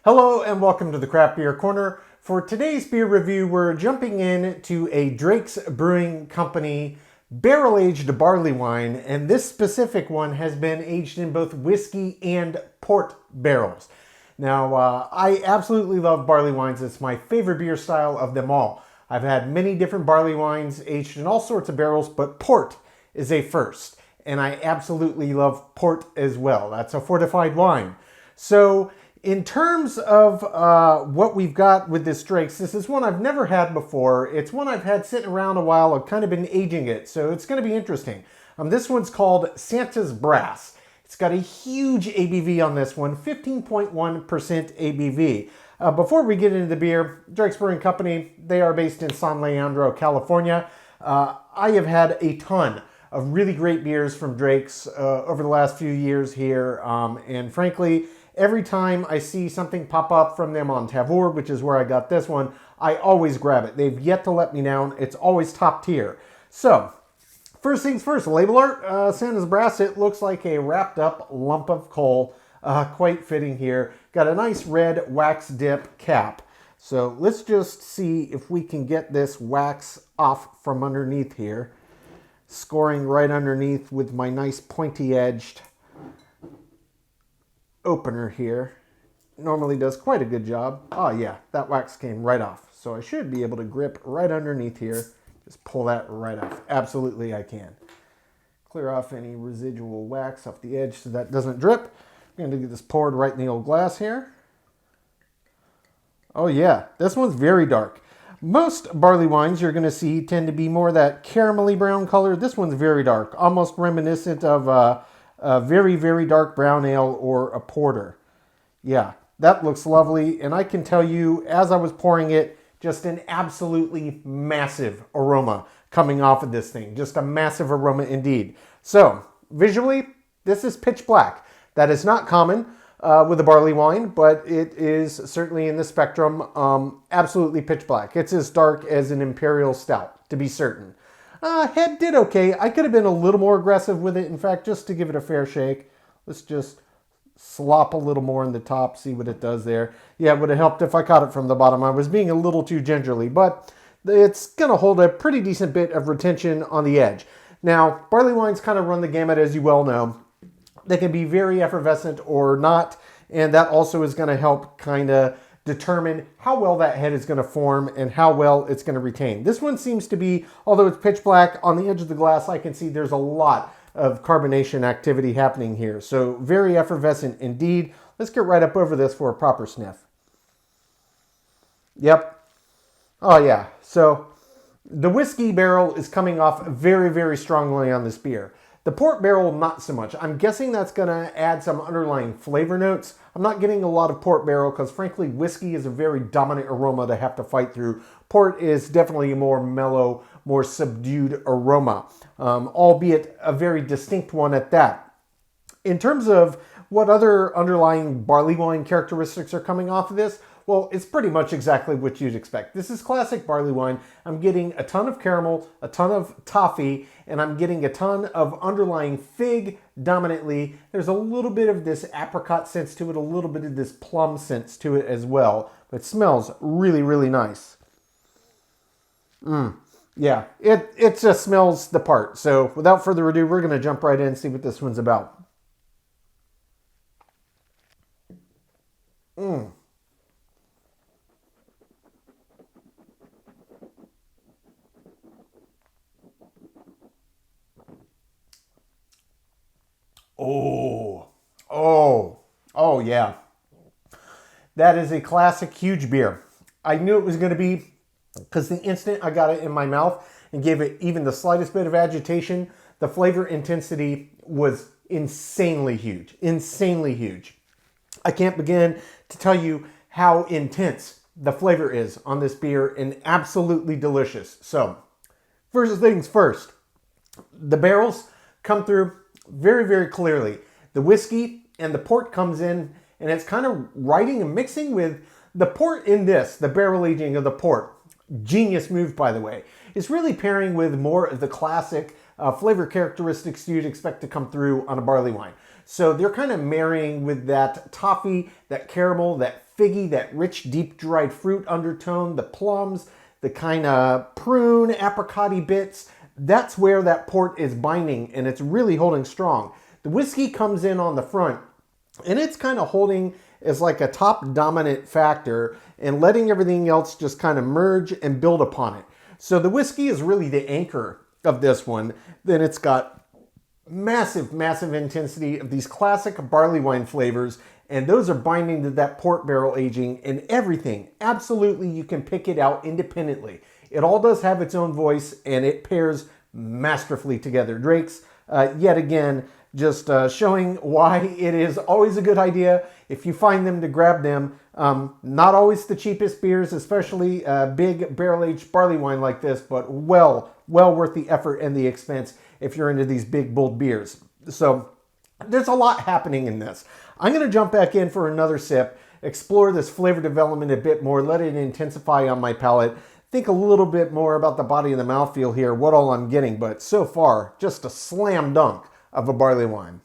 Hello and welcome to the Craft Beer Corner. For today's beer review, we're jumping in to a Drake's Brewing Company barrel-aged barley wine, and this specific one has been aged in both whiskey and port barrels. Now, I absolutely love barley wines. It's my favorite beer style of them all. I've had many different barley wines aged in all sorts of barrels, but port is a first, and I absolutely love port as well. That's a fortified wine. So, in terms of what we've got with this Drake's, this is one I've never had before. It's one I've had sitting around a while. I've kind of been aging it, so it's going to be interesting. This one's called Santa's Brass. It's got a huge ABV on this one, 15.1% ABV. Before we get into the beer, Drake's Brewing Company, they are based in San Leandro, California. I have had a ton of really great beers from Drake's over the last few years here, and frankly, every time I see something pop up from them on Tavour, which is where I got this one, I always grab it. They've yet to let me down. It's always top tier. So, first things first, label art, Santa's Brass, it looks like a wrapped up lump of coal. Quite fitting here. Got a nice red wax dip cap. So let's just see if we can get this wax off from underneath here. Scoring right underneath with my nice pointy edged opener here. Normally does quite a good job. Oh yeah, that wax came right off. So I should be able to grip right underneath here. Just pull that right off. Absolutely I can. Clear off any residual wax off the edge so that doesn't drip. I'm going to get this poured right in the old glass here. Oh yeah, this one's very dark. Most barley wines you're going to see tend to be more that caramelly brown color. This one's very dark, almost reminiscent of a very, very dark brown ale or a porter. Yeah, that looks lovely. And I can tell you, as I was pouring it, just an absolutely massive aroma coming off of this thing. Just a massive aroma indeed. So, visually, this is pitch black. That is not common with a barley wine, but it is certainly in the spectrum absolutely pitch black. It's as dark as an imperial stout, to be certain. Head did okay. I could have been a little more aggressive with it. In fact, just to give it a fair shake, let's just slop a little more in the top, see what it does there. Yeah, it would have helped if I caught it from the bottom. I was being a little too gingerly, but it's going to hold a pretty decent bit of retention on the edge. Now, barley wines kind of run the gamut, as you well know. They can be very effervescent or not, and that also is going to help kind of determine how well that head is going to form and how well it's going to retain. This one seems to be, although it's pitch black, on the edge of the glass I can see there's a lot of carbonation activity happening here. So very effervescent indeed. Let's get right up over this for a proper sniff. Yep. Oh yeah. So the whiskey barrel is coming off very, very strongly on this beer. The port barrel, not so much. I'm guessing that's going to add some underlying flavor notes. I'm not getting a lot of port barrel because, frankly, whiskey is a very dominant aroma to have to fight through. Port is definitely a more mellow, more subdued aroma, albeit a very distinct one at that. In terms of what other underlying barley wine characteristics are coming off of this, well, it's pretty much exactly what you'd expect. This is classic barley wine. I'm getting a ton of caramel, a ton of toffee, and I'm getting a ton of underlying fig dominantly. There's a little bit of this apricot sense to it, a little bit of this plum sense to it as well. But it smells really, really nice. Yeah, it just smells the part. So without further ado, we're going to jump right in and see what this one's about. Oh yeah. That is a classic huge beer. I knew it was going to be because the instant I got it in my mouth and gave it even the slightest bit of agitation, the flavor intensity was insanely huge. Insanely huge. I can't begin to tell you how intense the flavor is on this beer and absolutely delicious. So, first things first, the barrels come through very, very clearly. The whiskey and the port comes in and it's kind of riding and mixing with the port in this, the barrel aging of the port. Genius move, by the way. It's really pairing with more of the classic flavor characteristics you'd expect to come through on a barley wine. So they're kind of marrying with that toffee, that caramel, that figgy, that rich, deep dried fruit undertone, the plums, the kind of prune, apricot-y bits. That's where that port is binding, and it's really holding strong. The whiskey comes in on the front, and it's kind of holding as like a top dominant factor and letting everything else just kind of merge and build upon it. So the whiskey is really the anchor of this one. Then it's got massive, massive intensity of these classic barley wine flavors, and those are binding to that port barrel aging, and everything, absolutely, you can pick it out independently. It all does have its own voice, and it pairs masterfully together. Drake's, yet again, just showing why it is always a good idea, if you find them, to grab them. Not always the cheapest beers, especially big barrel-aged barley wine like this, but well worth the effort and the expense if you're into these big, bold beers. So there's a lot happening in this. I'm going to jump back in for another sip, explore this flavor development a bit more, let it intensify on my palate, think a little bit more about the body and the mouthfeel here, what all I'm getting, but so far, just a slam dunk of a barley wine.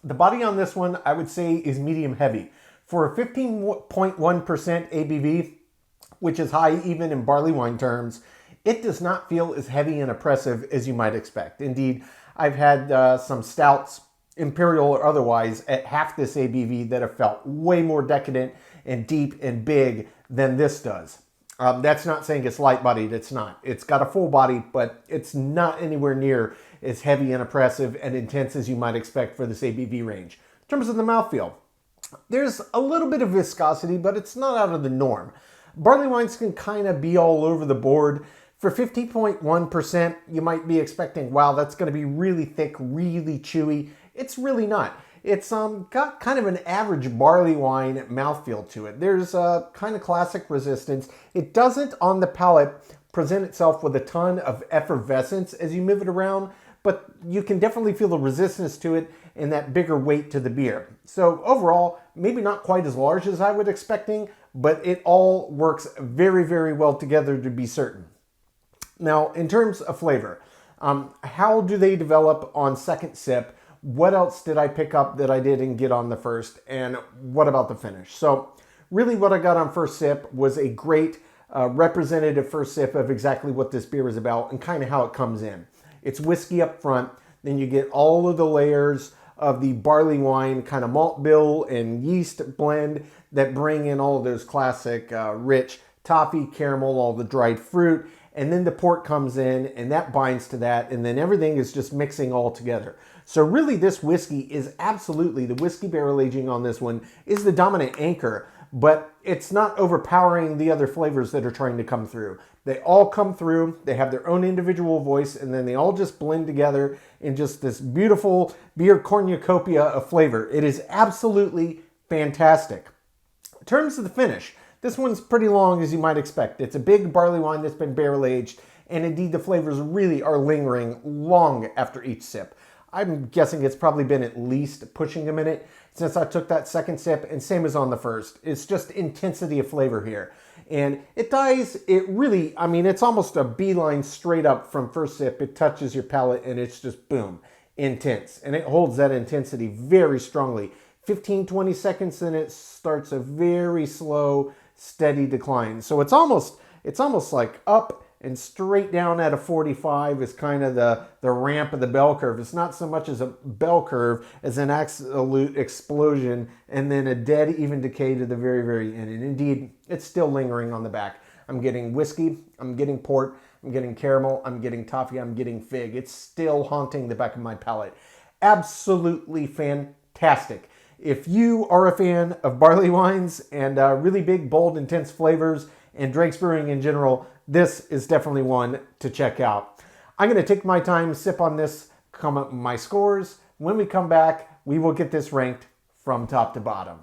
The body on this one, I would say, is medium heavy. For a 15.1% ABV, which is high even in barley wine terms, it does not feel as heavy and oppressive as you might expect. Indeed, I've had some stouts, imperial or otherwise, at half this ABV that have felt way more decadent and deep and big than this does. That's not saying it's light-bodied, it's not. It's got a full body, but it's not anywhere near as heavy and oppressive and intense as you might expect for this ABV range. In terms of the mouthfeel, there's a little bit of viscosity, but it's not out of the norm. Barley wines can kind of be all over the board. For 50.1%, you might be expecting, wow, that's going to be really thick, really chewy. It's really not. It's got kind of an average barley wine mouthfeel to it. There's a kind of classic resistance. It doesn't, on the palate, present itself with a ton of effervescence as you move it around, but you can definitely feel the resistance to it and that bigger weight to the beer. So overall, maybe not quite as large as I was expecting, but it all works very, very well together to be certain. Now, in terms of flavor, how do they develop on second sip? What else did I pick up that I didn't get on the first? And what about the finish? So really what I got on first sip was a great representative first sip of exactly what this beer is about and kind of how it comes in. It's whiskey up front, then you get all of the layers of the barley wine kind of malt bill and yeast blend that bring in all of those classic rich toffee, caramel, all the dried fruit, and then the port comes in and that binds to that, and then everything is just mixing all together. So really this whiskey is absolutely, the whiskey barrel aging on this one is the dominant anchor, but it's not overpowering the other flavors that are trying to come through. They all come through, they have their own individual voice, and then they all just blend together in just this beautiful beer cornucopia of flavor. It is absolutely fantastic. In terms of the finish, this one's pretty long as you might expect. It's a big barley wine that's been barrel aged, and indeed the flavors really are lingering long after each sip. I'm guessing it's probably been at least pushing a minute since I took that second sip, and same as on the first. It's just intensity of flavor here. And it dies, it really, I mean, it's almost a beeline straight up from first sip. It touches your palate and it's just boom, intense. And it holds that intensity very strongly. 15, 20 seconds and it starts a very slow, steady decline. So it's almost like up and straight down at a 45 is kind of the ramp of the bell curve. It's not so much as a bell curve as an absolute explosion and then a dead even decay to the very, very end. And indeed, it's still lingering on the back. I'm getting whiskey, I'm getting port, I'm getting caramel, I'm getting toffee, I'm getting fig. It's still haunting the back of my palate. Absolutely fantastic. If you are a fan of barley wines and really big, bold, intense flavors and Drake's Brewing in general, this is definitely one to check out. I'm going to take my time, sip on this, come up with my scores. When we come back, we will get this ranked from top to bottom.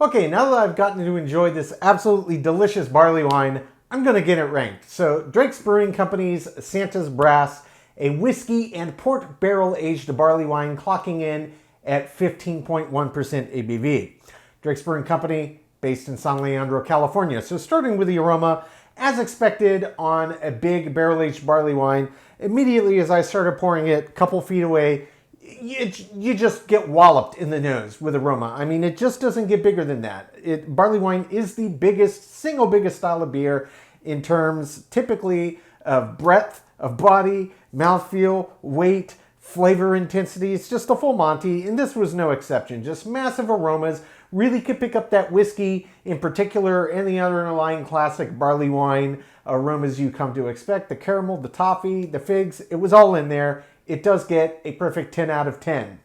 Okay, now that I've gotten to enjoy this absolutely delicious barley wine, I'm going to get it ranked. So Drake's Brewing Company's Santa's Brass, a whiskey and port barrel aged barley wine, clocking in at 15.1% ABV. Drake's Brewing Company, based in San Leandro, California. So starting with the aroma, as expected on a big barrel aged barley wine, immediately as I started pouring it a couple feet away, you just get walloped in the nose with aroma. I mean, it just doesn't get bigger than that. Barley wine is the single biggest style of beer in terms typically of breadth of body, mouthfeel, weight, flavor intensity. It's just a full Monty, and this was no exception. Just massive aromas. Really could pick up that whiskey in particular and the underlying classic barley wine aromas you come to expect. The caramel, the toffee, the figs, it was all in there. It does get a perfect 10 out of 10.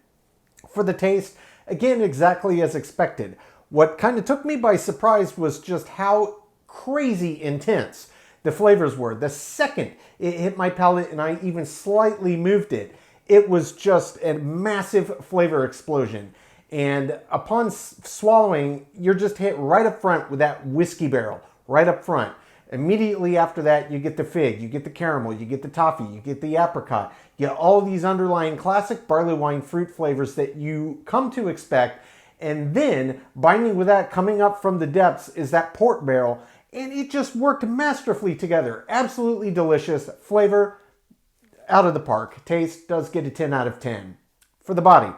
For the taste, again, exactly as expected. What kind of took me by surprise was just how crazy intense the flavors were. The second it hit my palate and I even slightly moved it, it was just a massive flavor explosion. And upon swallowing, you're just hit right up front with that whiskey barrel, right up front. Immediately after that, you get the fig, you get the caramel, you get the toffee, you get the apricot. You get all these underlying classic barley wine fruit flavors that you come to expect. And then, binding with that, coming up from the depths, is that port barrel. And it just worked masterfully together. Absolutely delicious. Flavor, out of the park. Taste does get a 10 out of 10. For the body.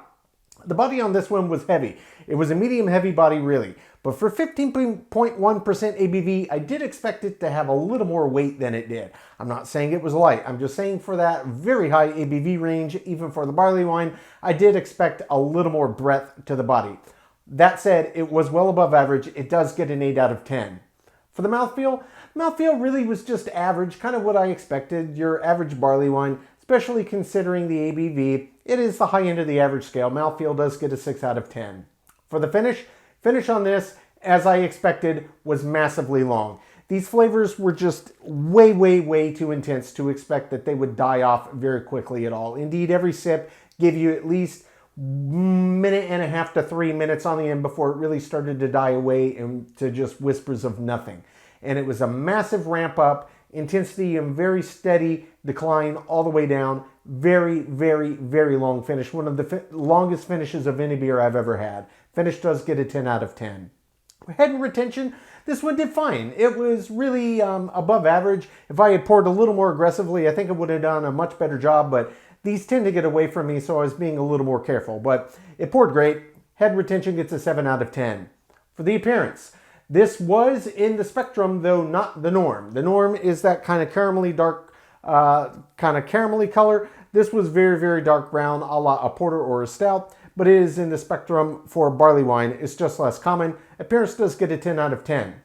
The body on this one was heavy. It was a medium heavy body, really. But for 15.1% ABV, I did expect it to have a little more weight than it did. I'm not saying it was light. I'm just saying for that very high ABV range, even for the barley wine, I did expect a little more breadth to the body. That said, it was well above average. It does get an 8 out of 10. For the mouthfeel really was just average, kind of what I expected. Your average barley wine, especially considering the ABV. It is the high end of the average scale. Mouthfeel does get a 6 out of 10. For the finish on this, as I expected, was massively long. These flavors were just way, way, way too intense to expect that they would die off very quickly at all. Indeed, every sip gave you at least minute and a half to 3 minutes on the end before it really started to die away into just whispers of nothing. And it was a massive ramp up, intensity and very steady decline all the way down. Very, very, very long finish. One of the longest finishes of any beer I've ever had. Finish does get a 10 out of 10. Head and retention, this one did fine. It was really above average. If I had poured a little more aggressively, I think it would have done a much better job, but these tend to get away from me, so I was being a little more careful. But it poured great. Head retention gets a 7 out of 10. For the appearance, this was in the spectrum, though not the norm. The norm is that kind of caramelly dark, kind of caramelly color. This was very, very dark brown, a la a porter or a stout, but it is in the spectrum for barley wine. It's just less common. Appearance does get a 10 out of 10.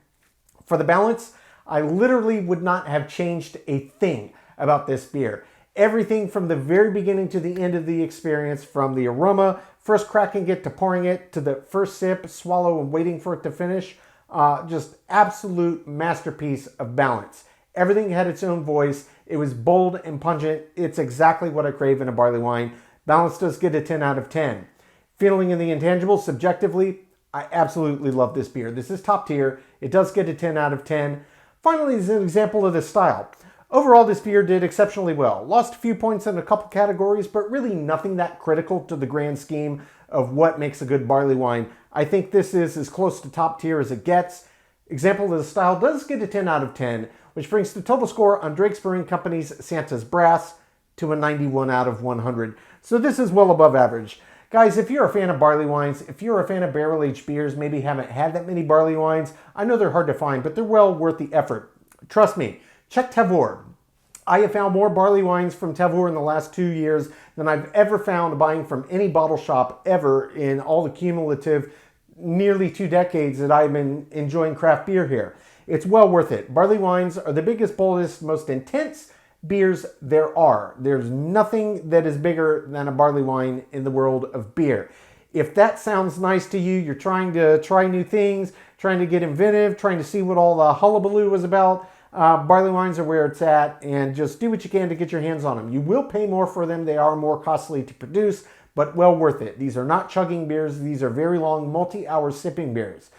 For the balance, I literally would not have changed a thing about this beer. Everything from the very beginning to the end of the experience, from the aroma, first cracking it to pouring it, to the first sip, swallow, and waiting for it to finish, just absolute masterpiece of balance. Everything had its own voice. It was bold and pungent. It's exactly what I crave in a barley wine. Balance does get a 10 out of 10. Feeling in the intangibles, subjectively, I absolutely love this beer. This is top tier. It does get a 10 out of 10. Finally, is an example of this style. Overall, this beer did exceptionally well. Lost a few points in a couple categories, but really nothing that critical to the grand scheme of what makes a good barley wine. I think this is as close to top tier as it gets. Example of the style does get a 10 out of 10, which brings the total score on Drake's Brewing Company's Santa's Brass to a 91 out of 100. So this is well above average. Guys, if you're a fan of barley wines, if you're a fan of barrel-aged beers, maybe haven't had that many barley wines, I know they're hard to find, but they're well worth the effort. Trust me, check Tavour. I have found more barley wines from Tavour in the last 2 years than I've ever found buying from any bottle shop ever in all the cumulative nearly 2 decades that I've been enjoying craft beer here. It's well worth it. Barley wines are the biggest, boldest, most intense beers there are. There's nothing that is bigger than a barley wine in the world of beer. If that sounds nice to you, you're trying to try new things, trying to get inventive, trying to see what all the hullabaloo is about, barley wines are where it's at, and just do what you can to get your hands on them. You will pay more for them. They are more costly to produce, but well worth it. These are not chugging beers. These are very long, multi-hour sipping beers.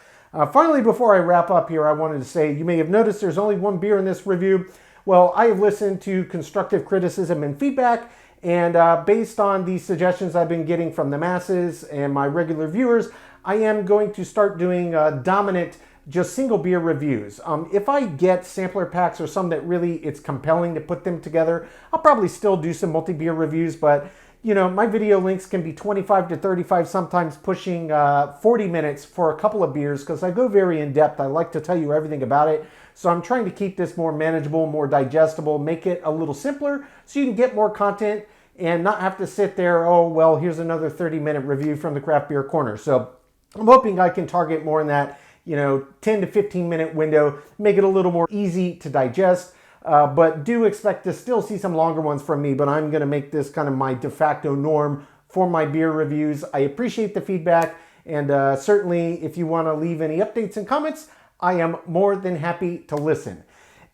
Finally, before I wrap up here, I wanted to say you may have noticed there's only one beer in this review. Well, I have listened to constructive criticism and feedback, and based on the suggestions I've been getting from the masses and my regular viewers, I am going to start doing dominant, just single beer reviews. If I get sampler packs or some that really it's compelling to put them together, I'll probably still do some multi-beer reviews, but you know, my video links can be 25 to 35, sometimes pushing 40 minutes for a couple of beers because I go very in depth. I like to tell you everything about it. So I'm trying to keep this more manageable, more digestible, make it a little simpler so you can get more content and not have to sit there, oh, well, here's another 30-minute review from the Craft Beer Corner. So I'm hoping I can target more in that, 10 to 15-minute window, make it a little more easy to digest. But do expect to still see some longer ones from me, but I'm going to make this kind of my de facto norm for my beer reviews. I appreciate the feedback, and certainly if you want to leave any updates and comments, I am more than happy to listen.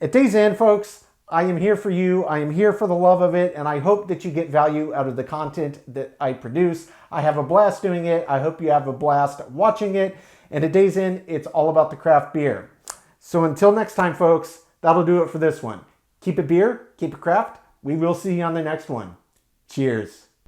At day's end, folks, I am here for you. I am here for the love of it, and I hope that you get value out of the content that I produce. I have a blast doing it. I hope you have a blast watching it. And at day's end, it's all about the craft beer. So until next time, folks, that'll do it for this one. Keep it beer, keep it craft. We will see you on the next one. Cheers.